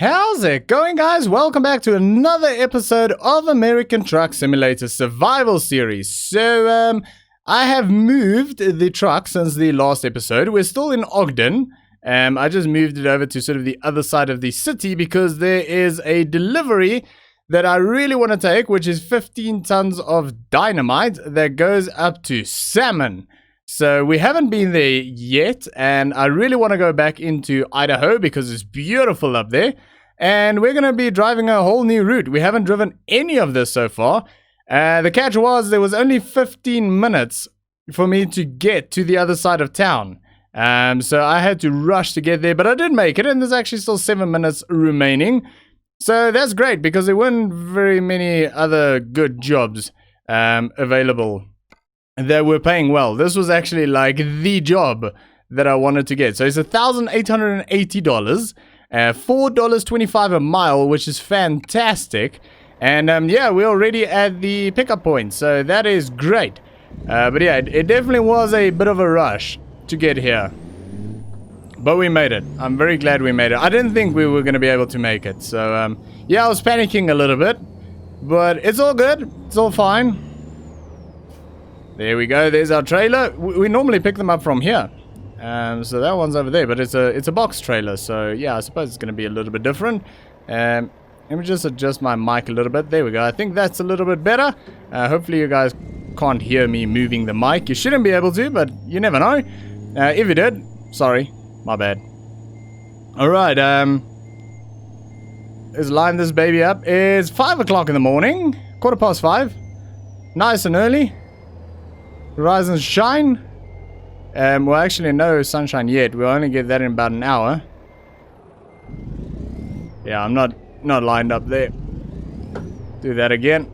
How's it going, guys? Welcome back to another episode of American Truck Simulator Survival Series. So, I have moved the truck since the last episode. We're still in Ogden. I just moved it over to sort of the other side of the city because there is a delivery that I really want to take, which is 15 tons of dynamite that goes up to Salmon. So we haven't been there yet, and I really want to go back into Idaho because it's beautiful up there. And we're going to be driving a whole new route. We haven't driven any of this so far. The catch was there was only 15 minutes for me to get to the other side of town. So I had to rush to get there, but I did make it, and there's actually still 7 minutes remaining. So that's great because there weren't very many other good jobs available that were paying well. This was actually like the job that I wanted to get. So it's $1,880, $4.25 a mile, which is fantastic. And yeah, we're already at the pickup point, so that is great. But yeah, it definitely was a bit of a rush to get here. But we made it. I'm very glad we made it. I didn't think we were going to be able to make it. So yeah, I was panicking a little bit. But it's all good. It's all fine. There we go. There's our trailer. We normally pick them up from here. So that one's over there, but it's a box trailer. So yeah, I suppose it's going to be a little bit different. Let me just adjust my mic a little bit. There we go. I think that's a little bit better. Hopefully you guys can't hear me moving the mic. You shouldn't be able to, but you never know. If you did, sorry. My bad. Alright, let's line this baby up. It's 5 o'clock in the morning. 5:15. Nice and early. Rise and shine. Well, actually, no sunshine yet. We'll only get that in about an hour. Yeah, I'm not lined up there. Do that again.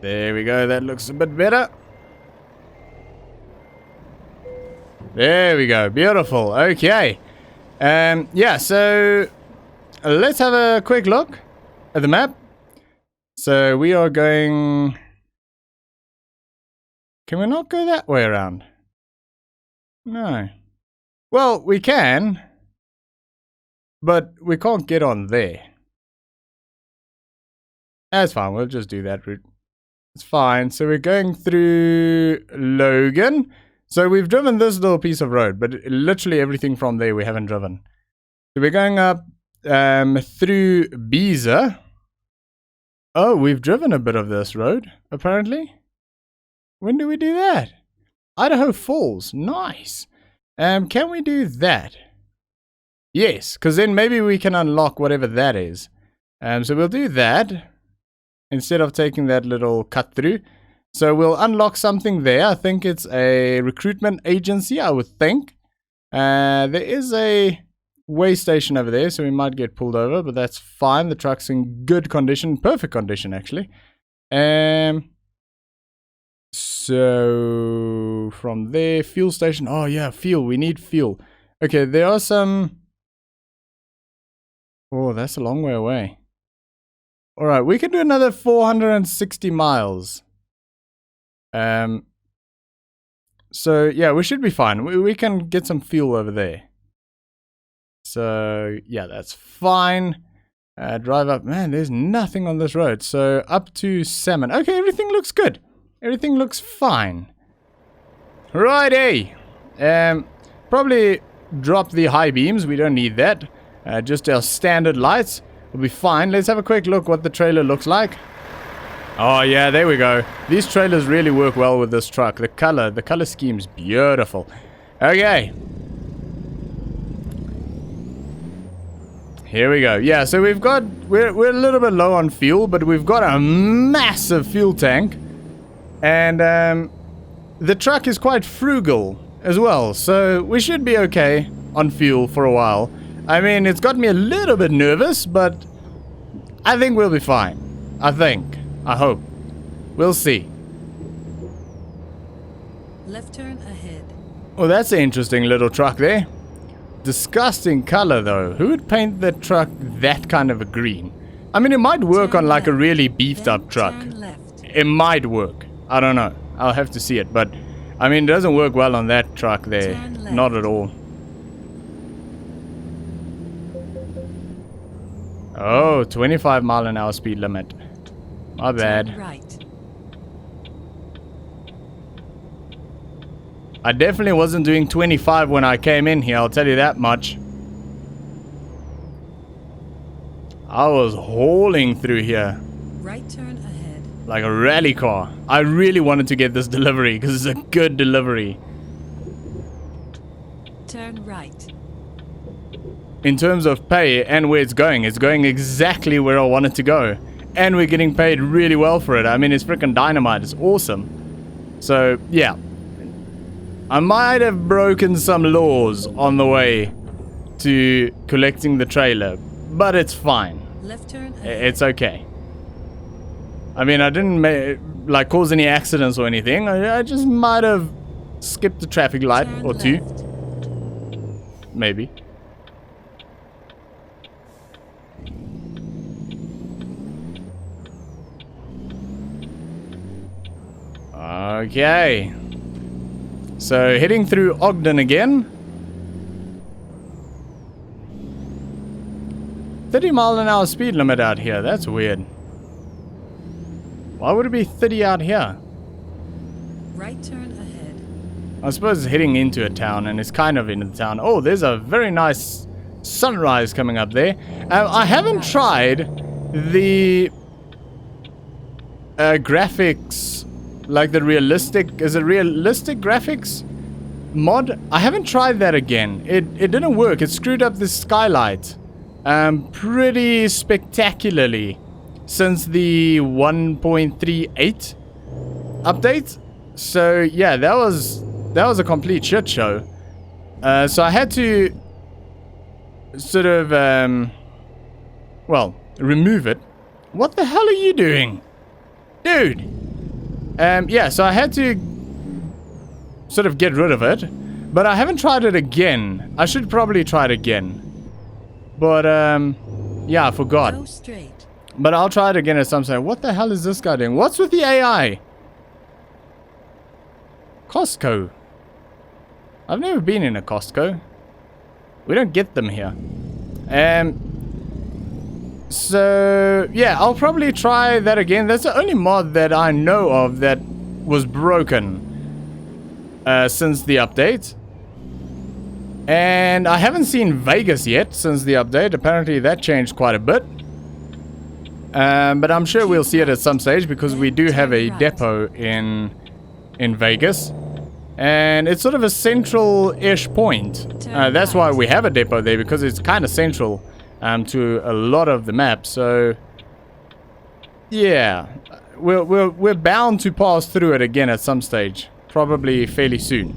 There we go. That looks a bit better. There we go. Beautiful. Okay. Yeah, so let's have a quick look at the map. So we are going... Can we not go that way around? No. Well, we can. But we can't get on there. That's fine. We'll just do that route. It's fine. So we're going through Logan. So we've driven this little piece of road, but literally everything from there we haven't driven. So we're going up through Beezer. Oh, we've driven a bit of this road, apparently. When do we do that? Idaho Falls. Nice. Can we do that? Yes, because then maybe we can unlock whatever that is. So we'll do that instead of taking that little cut through. So we'll unlock something there. I think it's a recruitment agency, I would think. There is a way station over there, so we might get pulled over, but that's fine. The truck's in good condition, perfect condition actually. So from there, fuel station. Oh yeah, fuel. We need fuel. Okay, there are some... Oh, that's a long way away. Alright, we can do another 460 miles. So yeah, we should be fine. We can get some fuel over there. So yeah, that's fine. Drive up. Man, there's nothing on this road. So up to Salmon. Okay, everything looks good. Everything looks fine. Righty. Probably drop the high beams. We don't need that. Just our standard lights will be fine. Let's have a quick look what the trailer looks like. Oh yeah, there we go. These trailers really work well with this truck. The color scheme's beautiful. Okay. Here we go. Yeah, so we're a little bit low on fuel, but we've got a massive fuel tank. And the truck is quite frugal as well, so we should be okay on fuel for a while. I mean, it's got me a little bit nervous, but I think we'll be fine. I hope. We'll see. Left turn ahead. Oh, that's an interesting little truck there. Disgusting color though. Who would paint the truck that kind of a green? I mean, it might work on like a really beefed up truck. It might work. I don't know. I'll have to see it, but I mean, it doesn't work well on that truck there. Not at all. Oh, 25 mile an hour speed limit. My bad. Turn right. I definitely wasn't doing 25 when I came in here, I'll tell you that much. I was hauling through here. Right turn ahead. Like a rally car. I really wanted to get this delivery because it's a good delivery. Turn right. In terms of pay and where it's going exactly where I want it to go. And we're getting paid really well for it. I mean, it's freaking Dynamite. It's awesome. So, yeah. I might have broken some laws on the way to collecting the trailer, but it's fine. Left turn ahead. It's okay. I mean, I didn't like cause any accidents or anything. I just might have skipped a traffic light Turn or two. left. Maybe. Okay. So, heading through Ogden again. 30 mile an hour speed limit out here. That's weird. Why would it be 30 out here? Right turn ahead. I suppose it's heading into a town, and it's kind of in the town. Oh, there's a very nice sunrise coming up there. I haven't tried the graphics, like the realistic, is it realistic graphics mod? I haven't tried that again. It didn't work. It screwed up the skylight pretty spectacularly since the 1.38 update. So yeah, that was a complete shit show. So I had to sort of well, remove it. What the hell are you doing, dude? Yeah, so I had to sort of get rid of it, but I haven't tried it again. I should probably try it again, but yeah, I forgot. Go straight. But I'll try it again at some point. What the hell is this guy doing? What's with the AI? Costco. I've never been in a Costco. We don't get them here. So yeah, I'll probably try that again. That's the only mod that I know of that was broken since the update. And I haven't seen Vegas yet since the update. Apparently that changed quite a bit. But I'm sure we'll see it at some stage because we do have a depot in Vegas. And it's sort of a central-ish point. That's why we have a depot there, because it's kind of central to a lot of the map. So yeah, we're bound to pass through it again at some stage, probably fairly soon.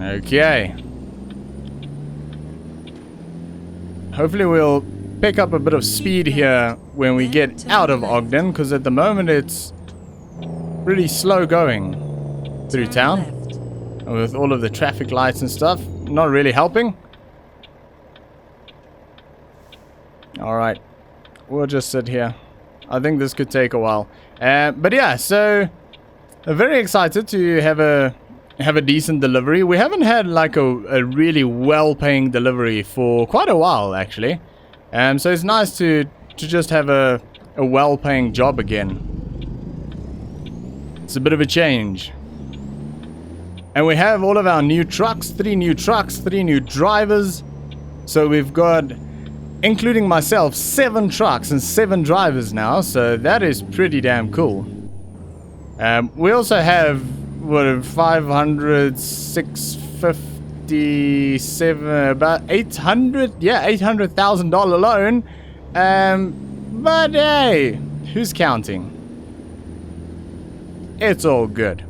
Okay. Hopefully we'll pick up a bit of speed here when we get out of Ogden, because at the moment it's really slow going through town. With all of the traffic lights and stuff, not really helping. Alright, we'll just sit here. I think this could take a while. But yeah, so very excited to have a decent delivery. We haven't had like a really well-paying delivery for quite a while, actually. So it's nice to just have a well-paying job again. It's a bit of a change. And we have all of our new trucks, 3 new drivers. So we've got, including myself, 7 trucks and 7 drivers now. So that is pretty damn cool. We also have, what, 500, 657, about 800, yeah, $800,000 loan. But hey, who's counting? It's all good.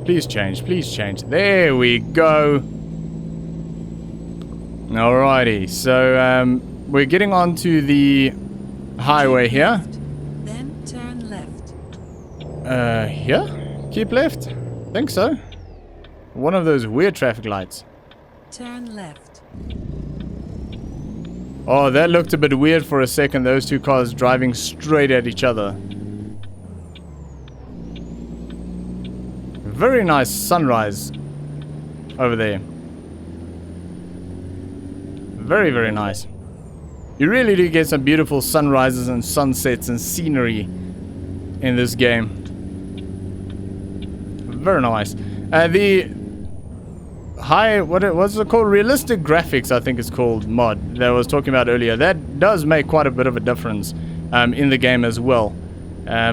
Please change, please change. There we go. Alrighty, so we're getting onto the highway here. Then turn left. Here? Keep left? Think so. One of those weird traffic lights. Turn left. Oh, that looked a bit weird for a second, those 2 cars driving straight at each other. very nice sunrise over there. Very, very nice. You really do get some beautiful sunrises and sunsets and scenery in this game. Very nice. The high, what's it called? Realistic graphics, I think it's called, mod that I was talking about earlier. That does make quite a bit of a difference in the game as well.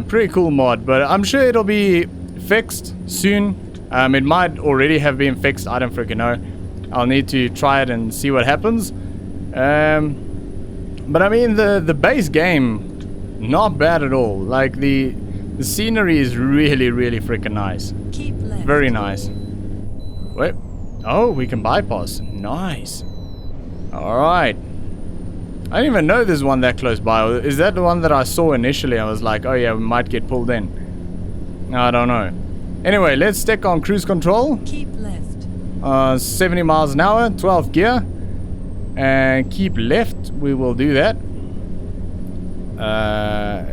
Pretty cool mod, but I'm sure it'll be fixed soon. It might already have been fixed. I don't freaking know. I'll need to try it and see what happens. But I mean, the base game, not bad at all. Like the scenery is really, really freaking nice. Keep left. Very nice. Wait. Oh, we can bypass. Nice. Alright. I didn't even know there's one that close by. Is that the one that I saw initially? I was like, oh yeah, we might get pulled in. I don't know. Anyway, let's stick on cruise control. Keep left. 70 miles an hour, 12th gear. And keep left. We will do that.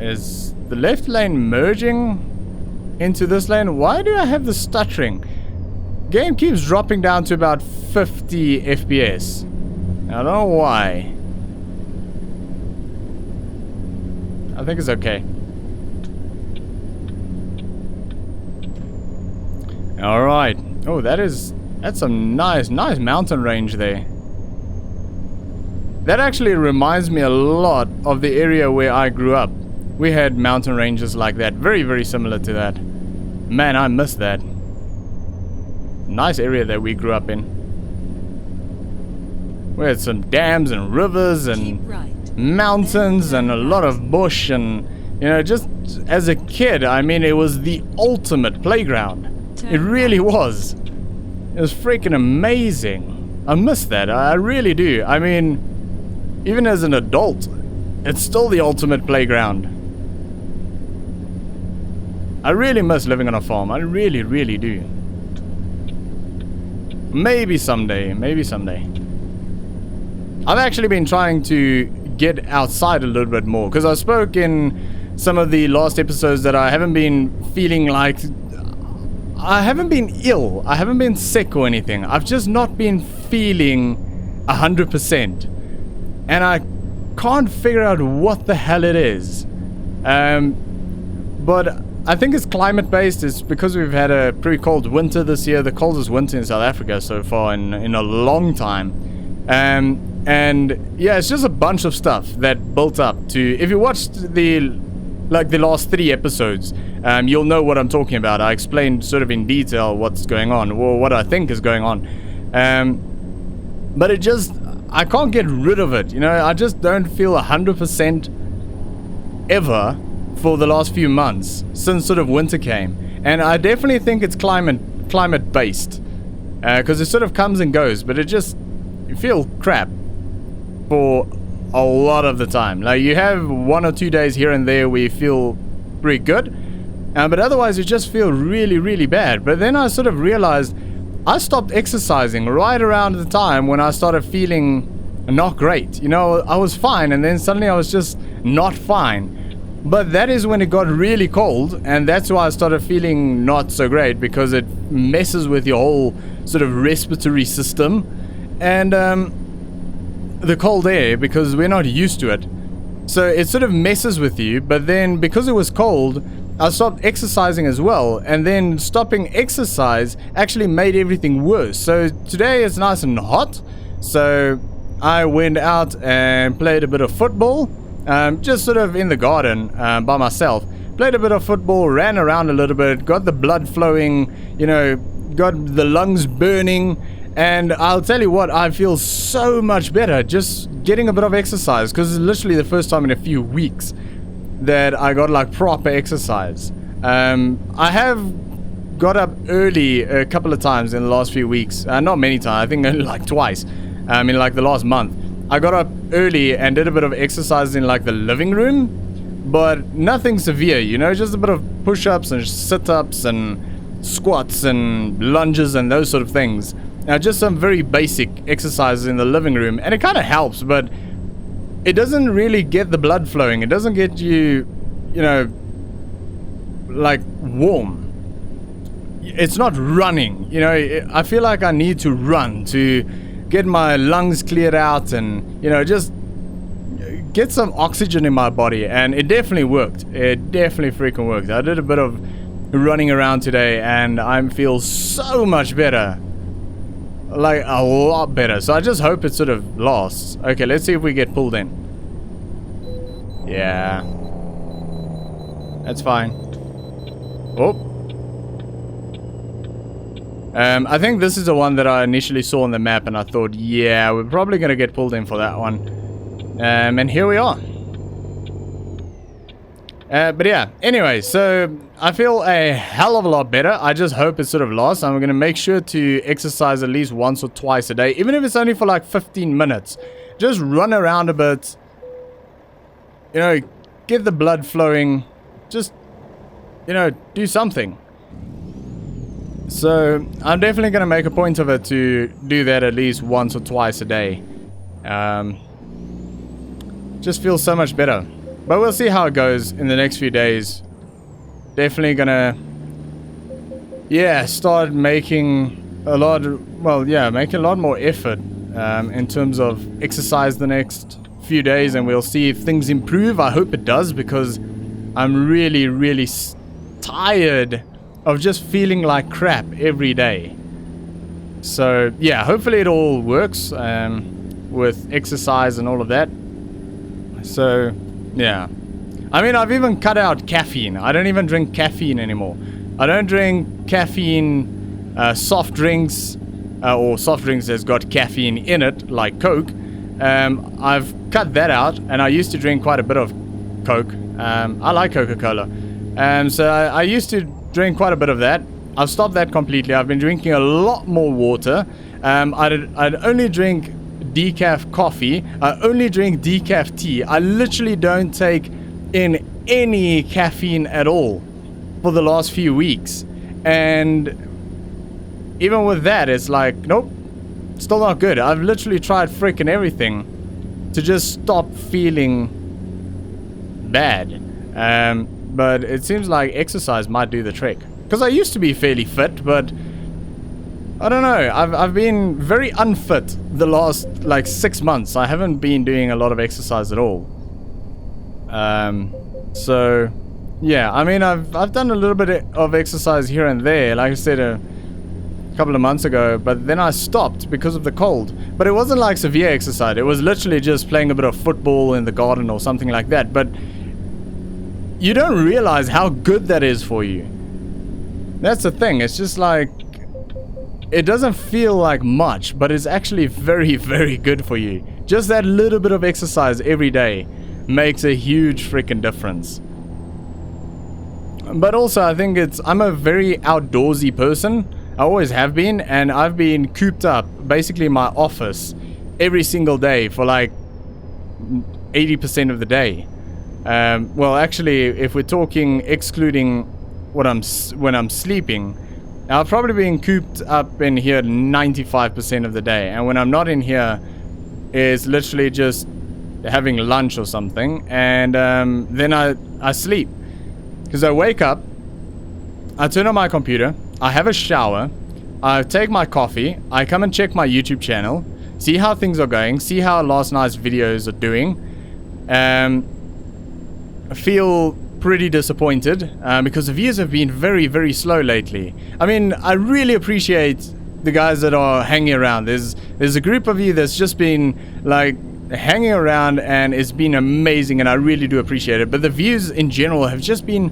Is the left lane merging into this lane? Why do I have the stuttering? Game keeps dropping down to about 50 FPS. I don't know why. I think it's okay. Alright. Oh, that's some nice mountain range there. That actually reminds me a lot of the area where I grew up. We had mountain ranges like that. Very, very similar to that. Man, I miss that. Nice area that we grew up in. We had some dams and rivers and mountains and a lot of bush, and you know, just as a kid, I mean, it was the ultimate playground. It really was. It was freaking amazing. I miss that. I really do. I mean, even as an adult, it's still the ultimate playground. I really miss living on a farm. I really, really do. Maybe someday. Maybe someday. I've actually been trying to get outside a little bit more, because I spoke in some of the last episodes that I haven't been feeling like... I haven't been ill. I haven't been sick or anything. I've just not been feeling 100%. And I can't figure out what the hell it is. But I think it's climate based. It's because we've had a pretty cold winter this year. The coldest winter in South Africa so far in a long time. And yeah, it's just a bunch of stuff that built up to... If you watched the last 3 episodes, you'll know what I'm talking about. I explained sort of in detail what's going on, or what I think is going on. But it just... I can't get rid of it. You know, I just don't feel 100% ever for the last few months since sort of winter came. And I definitely think it's climate based, because it sort of comes and goes, but it just... You feel crap for a lot of the time. Like, you have 1 or 2 days here and there where you feel pretty good, but otherwise you just feel really, really bad. But then I sort of realized I stopped exercising right around the time when I started feeling not great. You know, I was fine, and then suddenly I was just not fine. But that is when it got really cold, and that's why I started feeling not so great, because it messes with your whole sort of respiratory system. And the cold air, because we're not used to it, so it sort of messes with you. But then because it was cold, I stopped exercising as well, and then stopping exercise actually made everything worse. So today it's nice and hot, so I went out and played a bit of football, just sort of in the garden by myself. Played a bit of football, ran around a little bit, got the blood flowing, you know, got the lungs burning. And I'll tell you what, I feel so much better just getting a bit of exercise, because it's literally the first time in a few weeks that I got like proper exercise. I have got up early a couple of times in the last few weeks. Not many times, I think only like twice in like the last month. I got up early and did a bit of exercise in like the living room, but nothing severe, you know, just a bit of push-ups and sit-ups and squats and lunges and those sort of things. Just some very basic exercises in the living room, and it kind of helps, but it doesn't really get the blood flowing. It doesn't get you, you know, like warm. it's not running. You know, I feel like I need to run to get my lungs cleared out and, you know, just get some oxygen in my body. And it definitely worked. It definitely freaking worked. I did a bit of running around today and I feel so much better. Like a lot better. So I just hope it sort of lasts. Okay, let's see if we get pulled in. Yeah. That's fine. Oh. I think this is the one that I initially saw on the map and I thought, yeah, we're probably going to get pulled in for that one. And here we are. But yeah, anyway, so I feel a hell of a lot better. I just hope it sort of lasts. I'm going to make sure to exercise at least once or twice a day, even if it's only for like 15 minutes. Just run around a bit, you know, get the blood flowing, just, you know, do something. So I'm definitely going to make a point of it to do that at least once or twice a day. Just feels so much better. But we'll see how it goes in the next few days. Definitely gonna, yeah, start making a lot, making a lot more effort in terms of exercise the next few days, and we'll see if things improve. I hope it does, because I'm really, really tired of just feeling like crap every day. So yeah, hopefully it all works with exercise and all of that. So yeah, I mean, I've even cut out caffeine. I don't even drink caffeine anymore. I don't drink caffeine soft drinks or soft drinks that's got caffeine in it, like Coke. I've cut that out, and I used to drink quite a bit of Coke. I like Coca-Cola. So I used to drink quite a bit of that. I've stopped that completely. I've been drinking a lot more water. I'd only drink decaf coffee. I only drink decaf tea. I literally don't take in any caffeine at all for the last few weeks. And even with that, it's like, nope, still not good. I've literally tried freaking everything to just stop feeling bad. But it seems like exercise might do the trick. Because I used to be fairly fit, but I don't know. I've been very unfit the last like 6 months. I haven't been doing a lot of exercise at all. So yeah, I mean, I've done a little bit of exercise here and there, like I said a couple of months ago, but then I stopped because of the cold. But it wasn't like severe exercise. It was literally just playing a bit of football in the garden or something like that. But you don't realize how good that is for you. That's the thing. It's just like, it doesn't feel like much, but it's actually very, very good for you. Just that little bit of exercise every day makes a huge freaking difference. But also, I think I'm a very outdoorsy person. I always have been, and I've been cooped up, basically in my office, every single day for like 80% of the day. Well, actually, if we're talking excluding when I'm sleeping, I've probably been cooped up in here 95% of the day. And when I'm not in here, it's literally just having lunch or something. And then I sleep. Because I wake up, I turn on my computer, I have a shower, I take my coffee, I come and check my YouTube channel, see how things are going, see how last night's videos are doing. I feel pretty disappointed because the views have been very, very slow lately. I mean, I really appreciate the guys that are hanging around. There's a group of you that's just been like hanging around, and it's been amazing, and I really do appreciate it. But the views in general have just been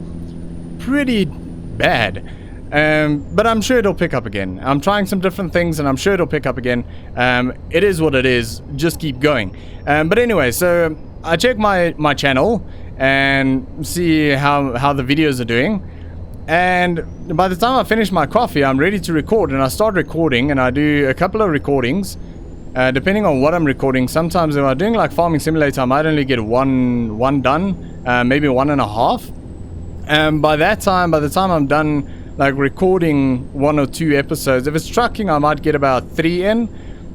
pretty bad. But I'm sure it'll pick up again. I'm trying some different things, and I'm sure it'll pick up again. It is what it is. Just keep going. But anyway, so I check my channel and see how the videos are doing. And by the time I finish my coffee, I'm ready to record, and I start recording, and I do a couple of recordings. Depending on what I'm recording, sometimes if I'm doing like Farming Simulator, I might only get one done, maybe 1.5. And by the time I'm done like recording 1 or 2 episodes, if it's trucking, I might get about 3 in.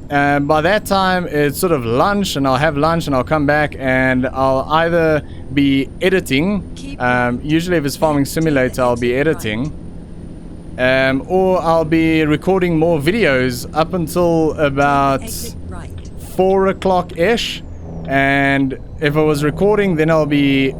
And by that time, it's sort of lunch, and I'll have lunch, and I'll come back, and I'll either be editing. Usually if it's Farming Simulator, I'll be editing. or I'll be recording more videos up until about Exit right. 4 o'clock-ish. And if I was recording, then I'll be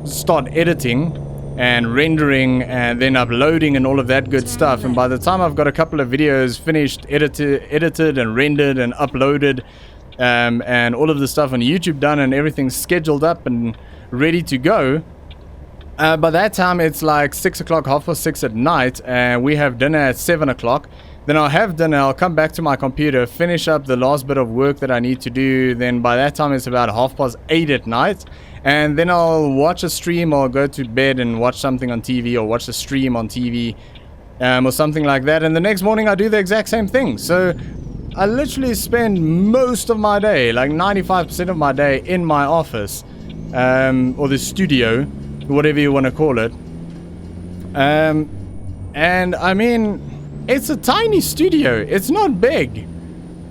start editing and rendering and then uploading and all of that good stuff. And by the time I've got a couple of videos finished, edited and rendered and uploaded, and all of the stuff on YouTube done and everything scheduled up and ready to go, by that time it's like 6 o'clock, 6:30 at night, and we have dinner at 7 o'clock. Then I'll have dinner, I'll come back to my computer, finish up the last bit of work that I need to do. Then by that time it's about 8:30 at night. And then I'll watch a stream or go to bed and watch something on TV or watch a stream on TV or something like that. And the next morning I do the exact same thing. So I literally spend most of my day, like 95% of my day, in my office or the studio, whatever you want to call it. And I mean, it's a tiny studio. It's not big.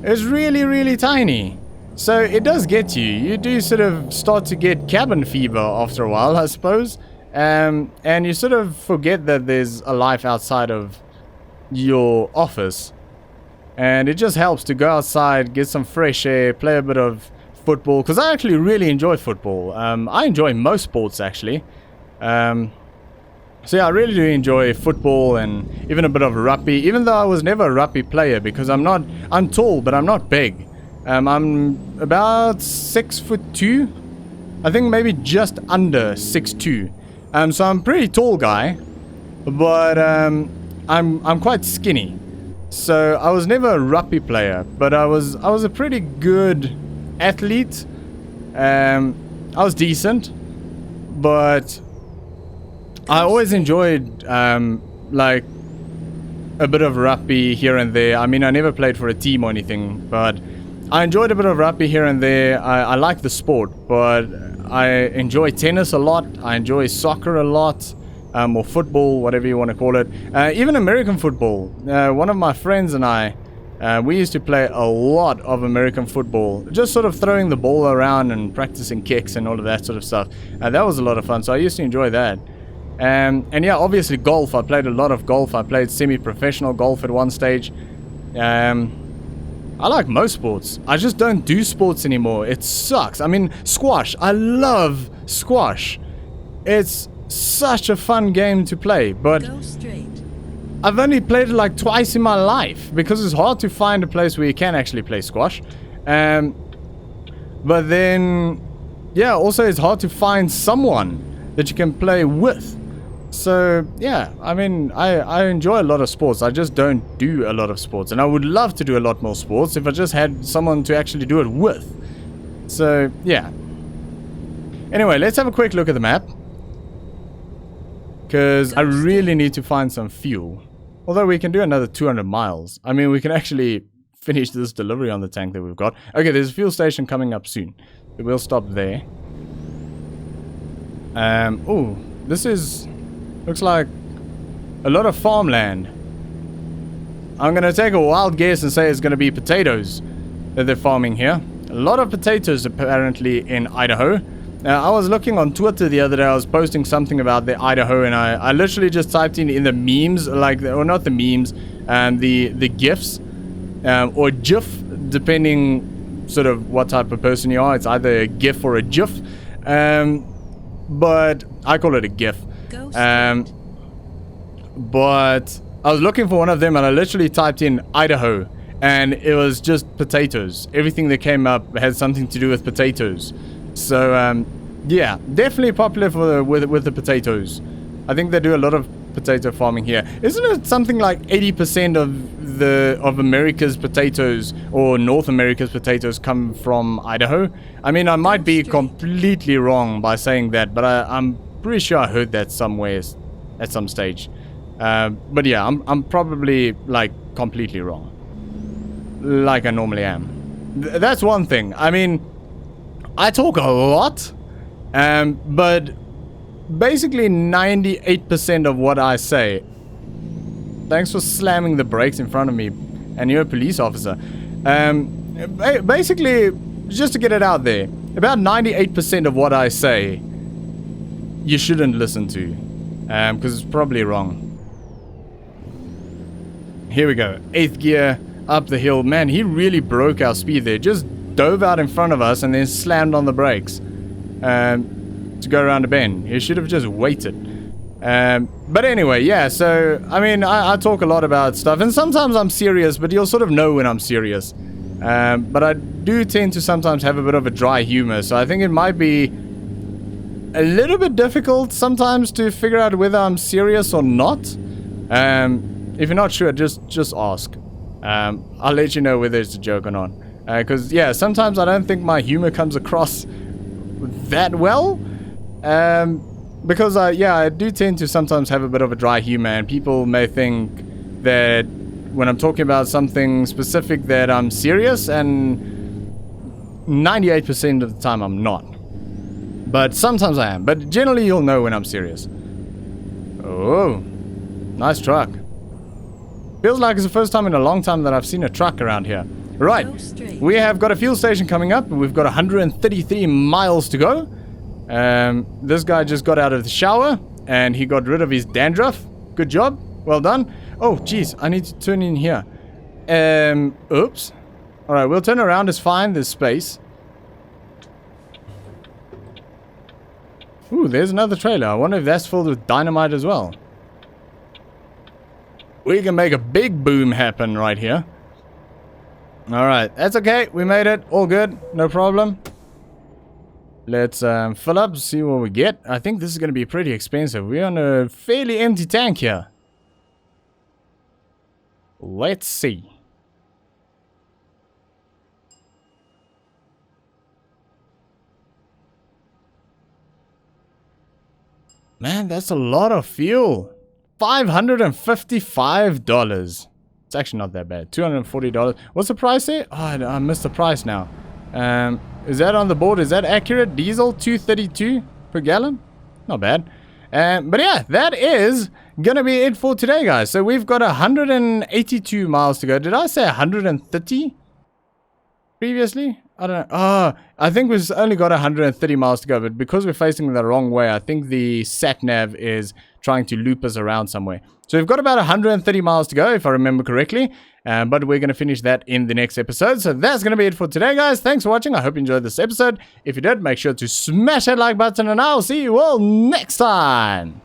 It's really, really tiny. So it does get you. You do sort of start to get cabin fever after a while, I suppose. And you sort of forget that there's a life outside of your office. And it just helps to go outside, get some fresh air, play a bit of football. Because I actually really enjoy football. I enjoy most sports, actually. So yeah, I really do enjoy football and even a bit of rugby. Even though I was never a rugby player because I'm tall, but I'm not big. I'm about 6'2". I think maybe just under 6'2". So I'm a pretty tall guy, but I'm quite skinny. So I was never a rugby player, but I was a pretty good athlete. I was decent, but I always enjoyed like a bit of rugby here and there. I mean, I never played for a team or anything, but I enjoyed a bit of rugby here and there. I like the sport, but I enjoy tennis a lot. I enjoy soccer a lot, or football, whatever you want to call it. Even American football. One of my friends and I, we used to play a lot of American football, just sort of throwing the ball around and practicing kicks and all of that sort of stuff. That was a lot of fun, so I used to enjoy that. And yeah, obviously golf. I played a lot of golf. I played semi-professional golf at one stage. I like most sports. I just don't do sports anymore. It sucks. I mean, squash. I love squash. It's such a fun game to play, but Go straight. I've only played it like twice in my life because it's hard to find a place where you can actually play squash. But then, yeah, also it's hard to find someone that you can play with. So, yeah, I mean, I enjoy a lot of sports. I just don't do a lot of sports. And I would love to do a lot more sports if I just had someone to actually do it with. So, yeah. Anyway, let's have a quick look at the map. Because I really need to find some fuel. Although we can do another 200 miles. I mean, we can actually finish this delivery on the tank that we've got. Okay, there's a fuel station coming up soon. So we'll stop there. Oh, this is... looks like a lot of farmland. I'm going to take a wild guess and say it's going to be potatoes that they're farming here. A lot of potatoes apparently in Idaho. I was looking on Twitter the other day. I was posting something about the Idaho, and I literally just typed in the memes, like, or not the memes, the GIFs, or GIF, depending sort of what type of person you are. It's either a GIF or a GIF, but I call it a GIF. But I was looking for one of them and I literally typed in Idaho and it was just potatoes. Everything that came up had something to do with potatoes. So yeah, definitely popular for with the potatoes. I think they do a lot of potato farming here. Isn't it something like 80% of America's potatoes, or North America's potatoes, come from Idaho? I mean, I might be completely wrong by saying that, but I'm pretty sure I heard that somewhere at some stage. But yeah, I'm probably like completely wrong, like I normally am. That's one thing. I mean, I talk a lot, but basically 98% of what I say. Thanks for slamming the brakes in front of me, and you're a police officer. Basically, just to get it out there, about 98% of what I say you shouldn't listen to, because it's probably wrong. Here we go. 8th gear, up the hill. Man, he really broke our speed there. Just dove out in front of us and then slammed on the brakes to go around a bend. He should have just waited. But anyway, yeah, so, I mean, I talk a lot about stuff, and sometimes I'm serious, but you'll sort of know when I'm serious. But I do tend to sometimes have a bit of a dry humor, so I think it might be a little bit difficult sometimes to figure out whether I'm serious or not. If you're not sure, just ask. I'll let you know whether it's a joke or not. Because, yeah, sometimes I don't think my humor comes across that well. Because, I do tend to sometimes have a bit of a dry humor, and people may think that when I'm talking about something specific that I'm serious, and 98% of the time I'm not. But sometimes I am. But generally you'll know when I'm serious. Oh, nice truck. Feels like it's the first time in a long time that I've seen a truck around here. Right, we have got a fuel station coming up. We've got 133 miles to go. This guy just got out of the shower and he got rid of his dandruff. Good job. Well done. Oh, geez, I need to turn in here. Oops. Alright, we'll turn around. It's fine. There's space. Ooh, there's another trailer. I wonder if that's filled with dynamite as well. We can make a big boom happen right here. Alright, that's okay. We made it. All good. No problem. Let's fill up, see what we get. I think this is going to be pretty expensive. We're on a fairly empty tank here. Let's see. Man, that's a lot of fuel. $555. It's actually not that bad. $240. What's the price there? Oh, I missed the price now. Is that on the board? Is that accurate? Diesel, $2.32 per gallon? Not bad. But yeah, that is gonna be it for today, guys. So we've got 182 miles to go. Did I say 130 previously? I don't know. Oh, I think we've only got 130 miles to go, but because we're facing the wrong way, I think the sat nav is trying to loop us around somewhere. So we've got about 130 miles to go, if I remember correctly. But we're going to finish that in the next episode. So that's going to be it for today, guys. Thanks for watching. I hope you enjoyed this episode. If you did, make sure to smash that like button, and I'll see you all next time.